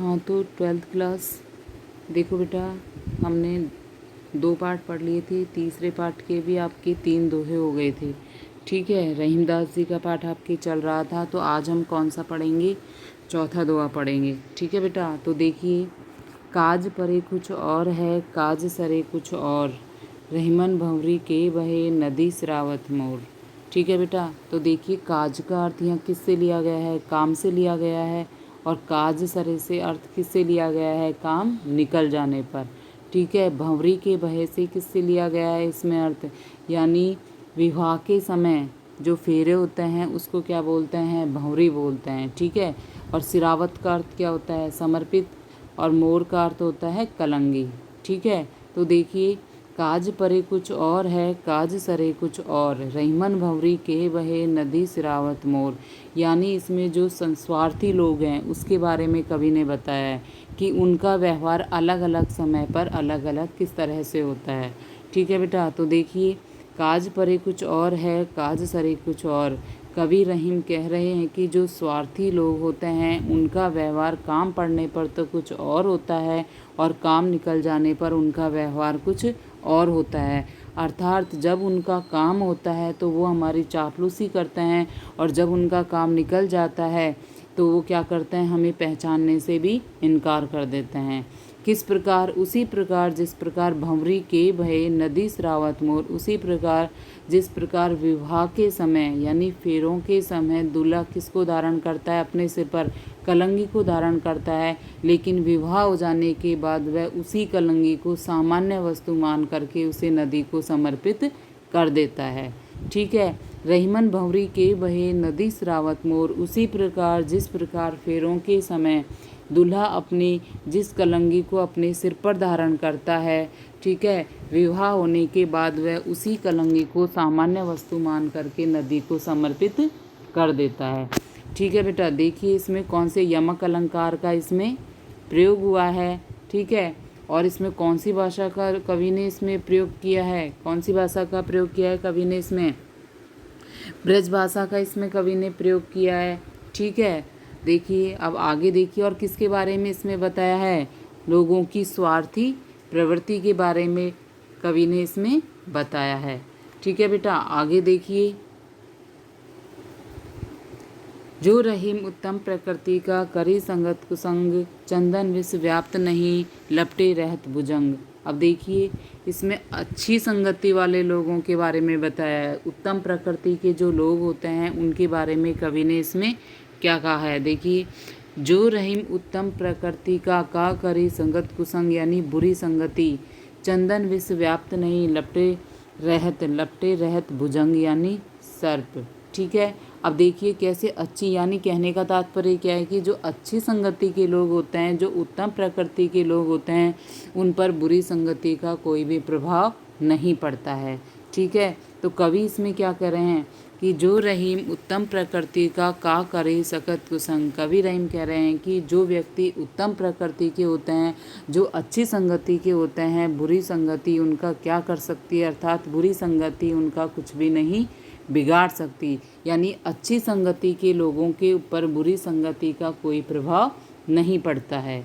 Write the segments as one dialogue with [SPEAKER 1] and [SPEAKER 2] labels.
[SPEAKER 1] हाँ, तो 12th class देखो बेटा, हमने 2 पार्ट पढ़ लिए थे। तीसरे पार्ट के भी आपके 3 दोहे हो गए थे। ठीक है, रहीमदास जी का पाठ आपके चल रहा था। तो आज हम कौन सा पढ़ेंगे? चौथा दोहा पढ़ेंगे। ठीक है बेटा, तो देखिए, काज परे कुछ और है, काज सरे कुछ और, रहीमन भंवरी के बहे नदी सिरावत मोर। ठीक है बेटा, तो देखिए, काज का अर्थ यहाँ किससे लिया गया है? काम से लिया गया है। और काज सरे से अर्थ किससे लिया गया है? काम निकल जाने पर। ठीक है, भंवरी के बहे से किससे लिया गया है इसमें अर्थ? यानी विवाह के समय जो फेरे होते हैं उसको क्या बोलते हैं? भंवरी बोलते हैं। ठीक है, और सिरावत का अर्थ क्या होता है? समर्पित। और मोर का अर्थ होता है कलंगी। ठीक है, तो देखिए, काज परे कुछ और है, काज सरे कुछ और, रहीमन भंवरी के बहे नदी सिरावत मोर। यानी इसमें जो संस्वार्थी लोग हैं उसके बारे में कवि ने बताया है कि उनका व्यवहार अलग अलग समय पर अलग अलग किस तरह से होता है। ठीक है बेटा, तो देखिए, काज परे कुछ और है, काज सरे कुछ और। कवि रहीम कह रहे हैं कि जो स्वार्थी लोग होते हैं उनका व्यवहार काम पड़ने पर तो कुछ और होता है और काम निकल जाने पर उनका व्यवहार कुछ और होता है। अर्थात जब उनका काम होता है तो वो हमारी चापलूसी करते हैं, और जब उनका काम निकल जाता है तो वो क्या करते हैं? हमें पहचानने से भी इनकार कर देते हैं। किस प्रकार? उसी प्रकार जिस प्रकार भंवरी के भये नदी स्रावत मोर, उसी प्रकार जिस प्रकार विवाह के समय यानी फेरों के समय दूल्हा किसको धारण करता है? अपने सिर पर कलंगी को धारण करता है, लेकिन विवाह हो जाने के बाद वह उसी कलंगी को सामान्य वस्तु मान करके उसे नदी को समर्पित कर देता है। ठीक है, रहीमन भंवरी के बहे नदी स्रावत मोर, उसी प्रकार जिस प्रकार फेरों के समय दूल्हा अपनी जिस कलंगी को अपने सिर पर धारण करता है, ठीक है, विवाह होने के बाद वह उसी कलंगी को सामान्य वस्तु मान करके नदी को समर्पित कर देता है। ठीक है बेटा, देखिए इसमें कौन से यमक अलंकार का इसमें प्रयोग हुआ है। ठीक है, और इसमें कौन सी भाषा का कवि ने इसमें प्रयोग किया है? कौन सी भाषा का प्रयोग किया है कवि ने इसमें? ब्रज भाषा का इसमें कवि ने प्रयोग किया है। ठीक है, देखिए अब आगे देखिए, और किसके बारे में इसमें बताया है? लोगों की स्वार्थी प्रवृत्ति के बारे में कवि ने इसमें बताया है। ठीक है बेटा, आगे देखिए, जो रहीम उत्तम प्रकृति का, करी संगत कुसंग, चंदन विष व्याप्त नहीं, लपटे रहत भुजंग। अब देखिए, इसमें अच्छी संगति वाले लोगों के बारे में बताया है। उत्तम प्रकृति के जो लोग होते हैं उनके बारे में कवि ने इसमें क्या कहा है? देखिए, जो रहीम उत्तम प्रकृति का करी संगत कुसंग यानी बुरी संगति, चंदन विष व्याप्त नहीं, लपटे रहत भुजंग यानी सर्प। ठीक है, अब देखिए कैसे अच्छी, यानी कहने का तात्पर्य क्या है कि जो अच्छी संगति के लोग होते हैं, जो उत्तम प्रकृति के लोग होते हैं, उन पर बुरी संगति का कोई भी प्रभाव नहीं पड़ता है। ठीक है, तो कवि इसमें क्या कह रहे हैं कि जो रहीम उत्तम प्रकृति का करे सकत कुसंग। कवि रहीम कह रहे हैं कि जो व्यक्ति उत्तम प्रकृति के होते हैं, जो अच्छी संगति के होते हैं, बुरी संगति उनका क्या कर सकती है? अर्थात बुरी संगति उनका कुछ भी नहीं बिगाड़ सकती। यानी अच्छी संगति के लोगों के ऊपर बुरी संगति का कोई प्रभाव नहीं पड़ता है।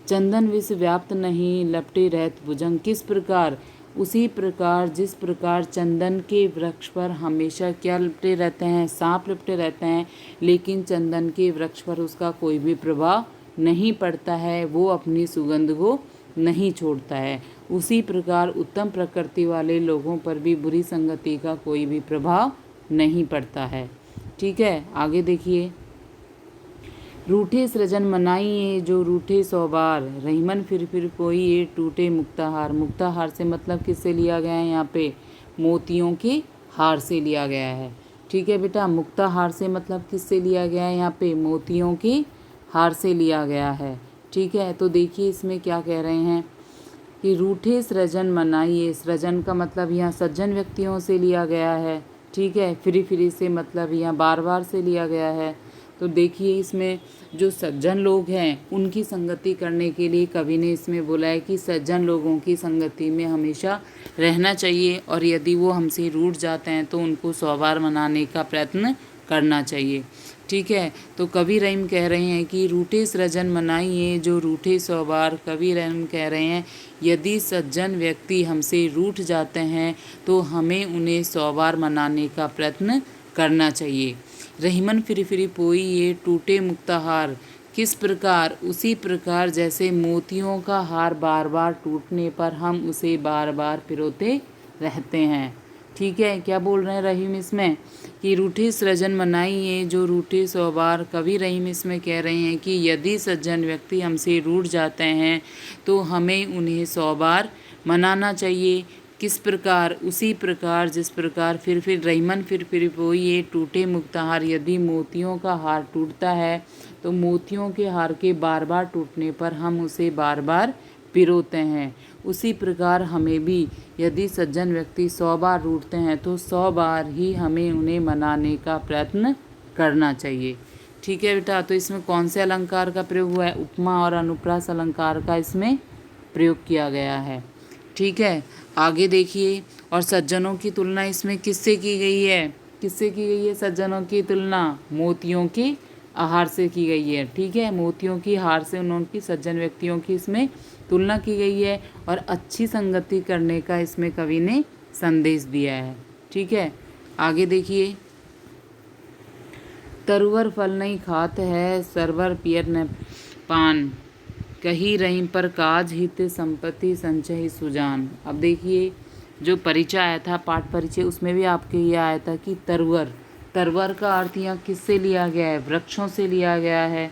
[SPEAKER 1] चंदन विष व्याप्त नहीं, लपटे रहत भुजंग। किस प्रकार? उसी प्रकार जिस प्रकार चंदन के वृक्ष पर हमेशा क्या लिपटे रहते हैं? सांप लिपटे रहते हैं, लेकिन चंदन के वृक्ष पर उसका कोई भी प्रभाव नहीं पड़ता है, वो अपनी सुगंध को नहीं छोड़ता है। उसी प्रकार उत्तम प्रकृति वाले लोगों पर भी बुरी संगति का कोई भी प्रभाव नहीं पड़ता है। ठीक है, आगे देखिए, रूठे सृजन मनाइए जो रूठे 100 बार, रहीमन फिर कोई ये टूटे मुक्ताहार। मुक्ताहार से मतलब किससे लिया गया है? यहाँ पे मोतियों के हार से लिया गया है। ठीक है बेटा, मुक्ताहार से मतलब किससे लिया गया है? यहाँ पे मोतियों के हार से लिया गया है। ठीक है, तो देखिए इसमें क्या कह रहे हैं कि रूठे सृजन मनाइए। सृजन का मतलब यहाँ सज्जन व्यक्तियों से लिया गया है। ठीक है, फिरी से मतलब यहाँ बार बार से लिया गया है। तो देखिए, इसमें जो सज्जन लोग हैं उनकी संगति करने के लिए कवि ने इसमें बोला है कि सज्जन लोगों की संगति में हमेशा रहना चाहिए, और यदि वो हमसे रूठ जाते हैं तो उनको 100 बार मनाने का प्रयत्न करना चाहिए। ठीक है। तो कवि रहीम कह रहे हैं कि रूठे सृजन मनाइए जो रूठे 100 बार। कवि रहीम कह रहे हैं यदि सज्जन व्यक्ति हमसे रूठ जाते हैं तो हमें उन्हें 100 बार मनाने का प्रयत्न करना चाहिए। रहीमन फिरी फिरी पोई ये टूटे मुक्ताहार, किस प्रकार, उसी प्रकार जैसे मोतियों का हार बार बार टूटने पर हम उसे बार बार पिरोते रहते हैं। ठीक है, क्या बोल रहे हैं रहीम इसमें कि रूठे सृजन मनाइए जो रूठे 100 बार। कवि रहीम इसमें कह रहे हैं कि यदि सज्जन व्यक्ति हमसे रूठ जाते हैं तो हमें उन्हें 100 बार मनाना चाहिए। किस प्रकार, उसी प्रकार जिस प्रकार फिर रहीमन फिर वो ये टूटे मुक्ताहार, यदि मोतियों का हार टूटता है तो मोतियों के हार के बार बार टूटने पर हम उसे बार बार पिरोते हैं, उसी प्रकार हमें भी यदि सज्जन व्यक्ति 100 बार रूठते हैं तो 100 बार ही हमें उन्हें मनाने का प्रयत्न करना चाहिए। ठीक है बेटा, तो इसमें कौन से अलंकार का प्रयोग हुआ है? उपमा और अनुप्रास अलंकार का इसमें प्रयोग किया गया है। ठीक है, आगे देखिए। और सज्जनों की तुलना इसमें किससे की गई है? किससे की गई है सज्जनों की तुलना? मोतियों के आहार से की गई है। ठीक है, मोतियों की हार से उनकी सज्जन व्यक्तियों की इसमें तुलना की गई है और अच्छी संगति करने का इसमें कवि ने संदेश दिया है। ठीक है, आगे देखिए। तरुवर फल नहीं खात है, सरवर पियर न पान, कही रहीम पर काज हित संपत्ति संचय सुजान। अब देखिए, जो परिचय आया था, पाठ परिचय, उसमें भी आपके ये आया था कि तरवर, तरवर का अर्थ यहाँ किससे लिया गया है? वृक्षों से लिया गया है।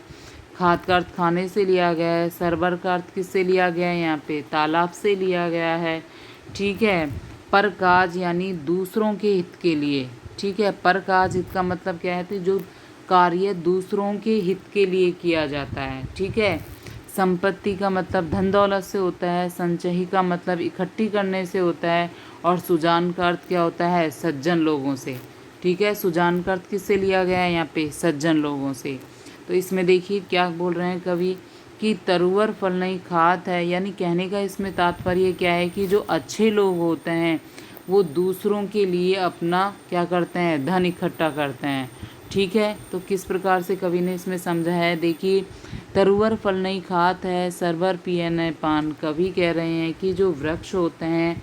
[SPEAKER 1] खाद का अर्थ खाने से लिया गया है। सरवर का अर्थ किससे लिया गया है? यहाँ पे तालाब से लिया गया है। ठीक है, पर काज यानी दूसरों के हित के लिए। ठीक है, पर काज हित का मतलब क्या है? तो जो कार्य दूसरों के हित के लिए किया जाता है। ठीक है, संपत्ति का मतलब धन दौलत से होता है। संचयी का मतलब इकट्ठी करने से होता है। और सुजान का अर्थ क्या होता है? सज्जन लोगों से। ठीक है, सुजान का अर्थ किससे लिया गया है? यहाँ पे सज्जन लोगों से। तो इसमें देखिए क्या बोल रहे हैं कवि कि तरुवर फल नहीं खात है, यानी कहने का इसमें तात्पर्य क्या है कि जो अच्छे लोग होते हैं वो दूसरों के लिए अपना क्या करते हैं? धन इकट्ठा करते हैं। ठीक है, तो किस प्रकार से कवि ने इसमें समझा है? देखिए, तरुवर फल नहीं खात है, सरवर पिए न पान। कवि कह रहे हैं कि जो वृक्ष होते हैं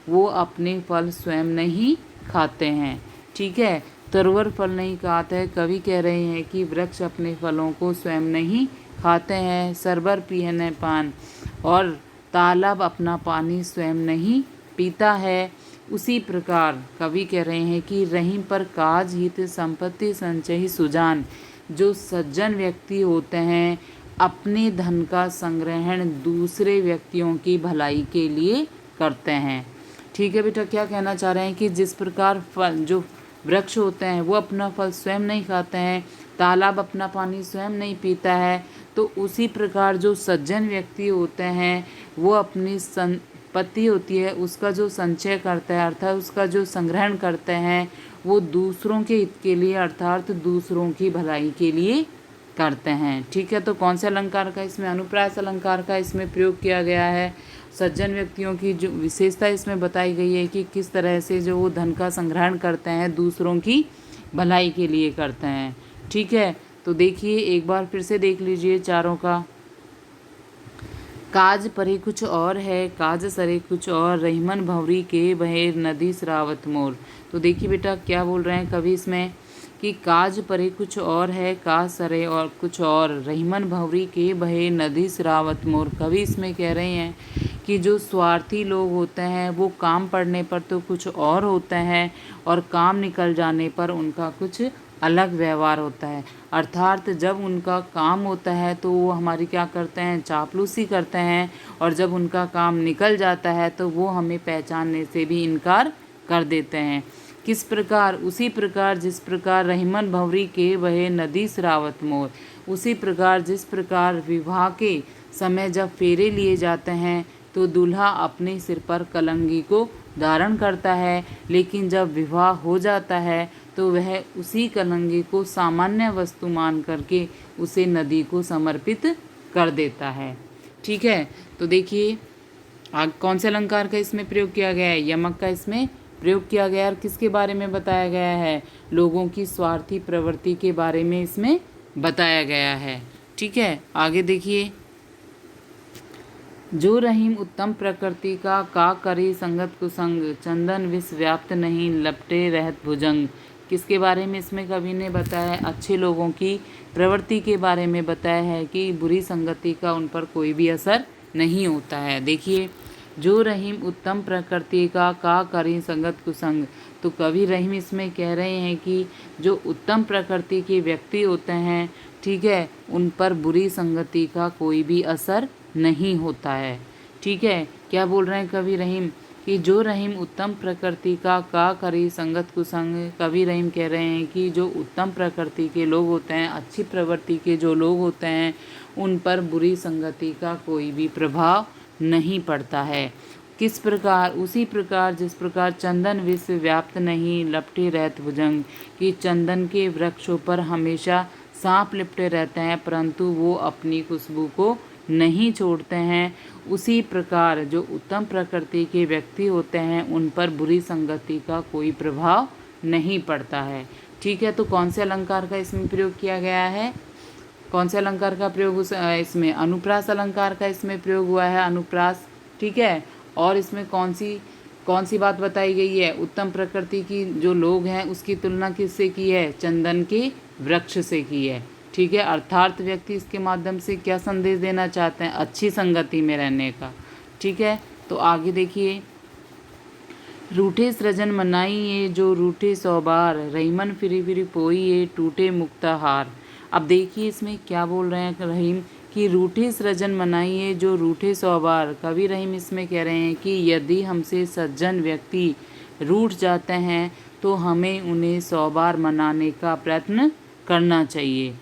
[SPEAKER 1] वो अपने फल स्वयं नहीं खाते हैं। ठीक है, तरुवर फल नहीं खाते हैं, कवि कह रहे हैं कि वृक्ष अपने फलों को स्वयं नहीं खाते हैं। सरवर पिए न पान, और तालाब अपना पानी स्वयं नहीं पीता है। उसी प्रकार कवि कह रहे हैं कि रहीम पर काज हित संपत्ति संचय सुजान, जो सज्जन व्यक्ति होते हैं अपने धन का संग्रहण दूसरे व्यक्तियों की भलाई के लिए करते हैं। ठीक है बेटा, क्या कहना चाह रहे हैं कि जिस प्रकार फल, जो वृक्ष होते हैं वो अपना फल स्वयं नहीं खाते हैं, तालाब अपना पानी स्वयं नहीं पीता है, तो उसी प्रकार जो सज्जन व्यक्ति होते हैं वो अपनी संपत्ति होती है उसका जो संचय करता है, अर्थात उसका जो संग्रहण करते हैं वो दूसरों के हित के लिए, अर्थात दूसरों की भलाई के लिए करते हैं। ठीक है, तो कौन से अलंकार का इसमें? अनुप्रास अलंकार का इसमें प्रयोग किया गया है। सज्जन व्यक्तियों की जो विशेषता इसमें बताई गई है कि किस तरह से जो वो धन का संग्रहण करते हैं दूसरों की भलाई के लिए करते हैं। ठीक है, तो देखिए एक बार फिर से देख लीजिए चारों का। काज परे कुछ और है, काज सरे कुछ और, रहीमन भंवरी के बहे नदी श्रावत मोर। तो देखिए बेटा क्या बोल रहे हैं कवि इसमें कि काज परे कुछ और है, काज सरे और कुछ और, रहीमन भंवरी के बहे नदी श्रावत मोर। कवि इसमें कह रहे हैं कि जो स्वार्थी लोग होते हैं वो काम पड़ने पर तो कुछ और होते हैं और काम निकल जाने पर उनका कुछ अलग व्यवहार होता है। अर्थात जब उनका काम होता है तो वो हमारी क्या करते हैं? चापलूसी करते हैं, और जब उनका काम निकल जाता है तो वो हमें पहचानने से भी इनकार कर देते हैं। किस प्रकार? उसी प्रकार जिस प्रकार रहीमन भंवरी के बहे नदी श्रावत मोर, उसी प्रकार जिस प्रकार विवाह के समय जब फेरे लिए जाते हैं तो दूल्हा अपने सिर पर कलंगी को धारण करता है, लेकिन जब विवाह हो जाता है तो वह उसी कलंगी को सामान्य वस्तु मान करके उसे नदी को समर्पित कर देता है। ठीक है, तो देखिए कौन से अलंकार का इसमें प्रयोग किया गया है? यमक का इसमें प्रयोग किया गया है और किसके बारे में बताया गया है, लोगों की स्वार्थी प्रवृत्ति के बारे में इसमें बताया गया है। ठीक है, आगे देखिए। जो रहीम उत्तम प्रकृति का करी संगत कुसंग, चंदन विष व्याप्त नहीं लपटे रहत भुजंग। किसके बारे में इसमें कवि ने बताया है, अच्छे लोगों की प्रवृत्ति के बारे में बताया है कि बुरी संगति का उन पर कोई भी असर नहीं होता है। देखिए, जो रहीम उत्तम प्रकृति का करी संगत कुसंग, तो कवि रहीम इसमें कह रहे हैं कि जो उत्तम प्रकृति के व्यक्ति होते हैं, ठीक है, उन पर बुरी संगति का कोई भी असर नहीं होता है। ठीक है, क्या बोल रहे हैं कवि रहीम कि जो रहीम उत्तम प्रकृति का करी संगत कुसंग। कवि रहीम कह रहे हैं कि जो उत्तम प्रकृति के लोग होते हैं, अच्छी प्रवृत्ति के जो लोग होते हैं, उन पर बुरी संगति का कोई भी प्रभाव नहीं पड़ता है। किस प्रकार, उसी प्रकार जिस प्रकार चंदन विष व्याप्त नहीं लपटे रहत भुजंग, कि चंदन के वृक्षों पर हमेशा सांप लिपटे रहते हैं परंतु वो अपनी खुशबू को नहीं छोड़ते हैं, उसी प्रकार जो उत्तम प्रकृति के व्यक्ति होते हैं उन पर बुरी संगति का कोई प्रभाव नहीं पड़ता है। ठीक है, तो कौन से अलंकार का इसमें प्रयोग किया गया है, कौन से अलंकार का प्रयोग इसमें अनुप्रास अलंकार का इसमें प्रयोग हुआ है, अनुप्रास। ठीक है, और इसमें कौन सी बात बताई गई है, उत्तम प्रकृति की जो लोग हैं उसकी तुलना किससे की है, चंदन के वृक्ष से की है। ठीक है, अर्थात व्यक्ति इसके माध्यम से क्या संदेश देना चाहते हैं, अच्छी संगति में रहने का। ठीक है, तो आगे देखिए। रूठे सृजन मनाई ये जो रूठे सौ बार, रहीमन फिरी फिरी पोई ये टूटे मुक्ता हार। अब देखिए इसमें क्या बोल रहे हैं रहीम कि रूठे सृजन मनाइए जो रूठे सौ बार। कवि रहीम इसमें कह रहे हैं कि यदि हमसे सज्जन व्यक्ति रूठ जाते हैं तो हमें उन्हें 100 बार मनाने का प्रयत्न करना चाहिए।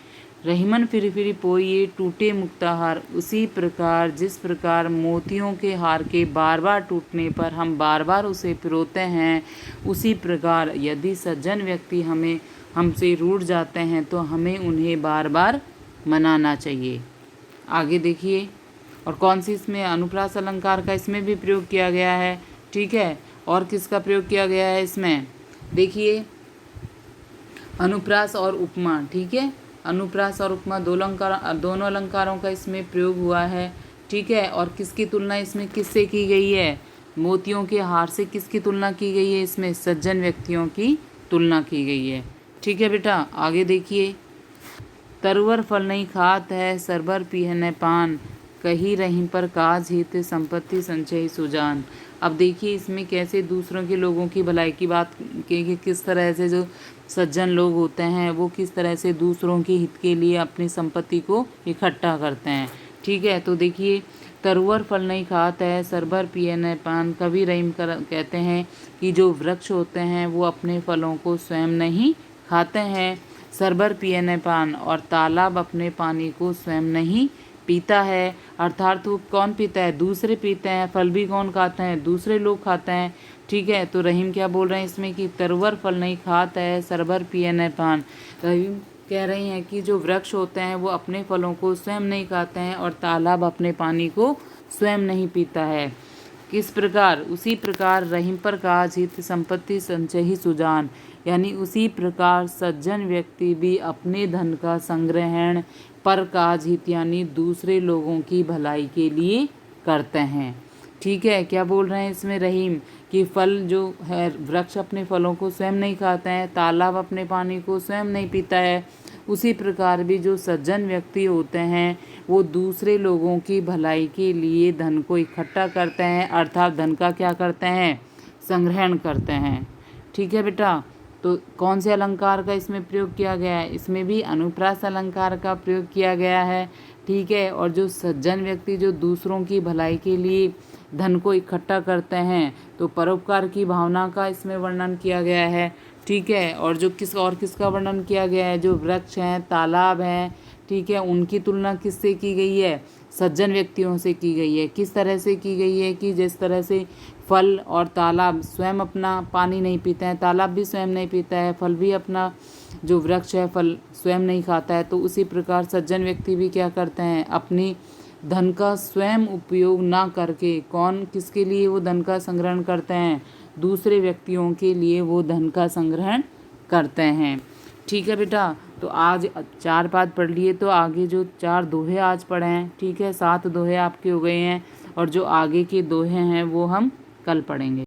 [SPEAKER 1] रहीमन फिरी फिरी पोइए टूटे मुक्ताहार, उसी प्रकार जिस प्रकार मोतियों के हार के बार बार टूटने पर हम बार बार उसे पिरोते हैं, उसी प्रकार यदि सज्जन व्यक्ति हमसे रूठ जाते हैं तो हमें उन्हें बार बार मनाना चाहिए। आगे देखिए, और कौन सी इसमें अनुप्रास अलंकार का इसमें भी प्रयोग किया गया है। ठीक है, और किसका प्रयोग किया गया है इसमें, देखिए अनुप्रास और उपमा। ठीक है, अनुप्रास और उपमा दोनों अलंकारों का इसमें प्रयोग हुआ है। ठीक है, और किसकी तुलना इसमें किससे की गई है, मोतियों के हार से किसकी तुलना की गई है, इसमें सज्जन व्यक्तियों की तुलना की गई है। ठीक है बेटा, आगे देखिए। तरुवर फल नहीं खात है सरबर पीहने पान, कही रहीं पर काज हित संपत्ति संचय सुजान। अब देखिए इसमें कैसे दूसरों के लोगों की भलाई की बात कि किस तरह से जो सज्जन लोग होते हैं वो किस तरह से दूसरों के हित के लिए अपनी संपत्ति को इकट्ठा करते हैं। ठीक है, तो देखिए तरुवर फल नहीं खात है सरबर पिए न पान। कवि रहीम कहते हैं कि जो वृक्ष होते हैं वो अपने फलों को स्वयं नहीं खाते हैं, सरबर पिए न पान, और तालाब अपने पानी को स्वयं नहीं पीता है। अर्थात वो कौन पीता है, दूसरे पीते हैं, फल भी कौन खाते हैं, दूसरे लोग खाते हैं। ठीक है, तो रहीम क्या बोल रहे हैं इसमें कि तरवर फल नहीं खाता है सरबर पिए न पान। रहीम कह रही हैं कि जो वृक्ष होते हैं वो अपने फलों को स्वयं नहीं खाते हैं और तालाब अपने पानी को स्वयं नहीं पीता है। किस प्रकार, उसी प्रकार रहीम पर काज हित संपत्ति संचय सुजान, यानी उसी प्रकार सज्जन व्यक्ति भी अपने धन का संग्रहण पर काज हित यानी दूसरे लोगों की भलाई के लिए करते हैं। ठीक है, क्या बोल रहे हैं इसमें रहीम कि फल जो है वृक्ष अपने फलों को स्वयं नहीं खाते हैं, तालाब अपने पानी को स्वयं नहीं पीता है, उसी प्रकार भी जो सज्जन व्यक्ति होते हैं वो दूसरे लोगों की भलाई के लिए धन को इकट्ठा करते हैं, अर्थात धन का क्या करते हैं, संग्रहण करते हैं। ठीक है बेटा, तो कौन से अलंकार का इसमें प्रयोग किया गया है, इसमें भी अनुप्रास अलंकार का प्रयोग किया गया है। ठीक है, और जो सज्जन व्यक्ति जो दूसरों की भलाई के लिए धन को इकट्ठा करते हैं तो परोपकार की भावना का इसमें वर्णन किया गया है। ठीक है, और जो किसका वर्णन किया गया है, जो वृक्ष हैं, तालाब हैं, ठीक है, उनकी तुलना किससे की गई है, सज्जन व्यक्तियों से की गई है। किस तरह से की गई है कि जिस तरह से फल और तालाब स्वयं अपना पानी नहीं पीते हैं, तालाब भी स्वयं नहीं पीता है, फल भी अपना जो वृक्ष है फल स्वयं नहीं खाता है, तो उसी प्रकार सज्जन व्यक्ति भी क्या करते हैं, अपनी धन का स्वयं उपयोग ना करके कौन किसके लिए वो धन का संग्रहण करते हैं, दूसरे व्यक्तियों के लिए वो धन का संग्रहण करते हैं। ठीक है बेटा, तो आज 4 पाठ पढ़ लिए, तो आगे जो 4 दोहे आज पढ़े हैं, ठीक है, 7 दोहे आपके हो गए हैं, और जो आगे के दोहे हैं वो हम कल पढ़ेंगे।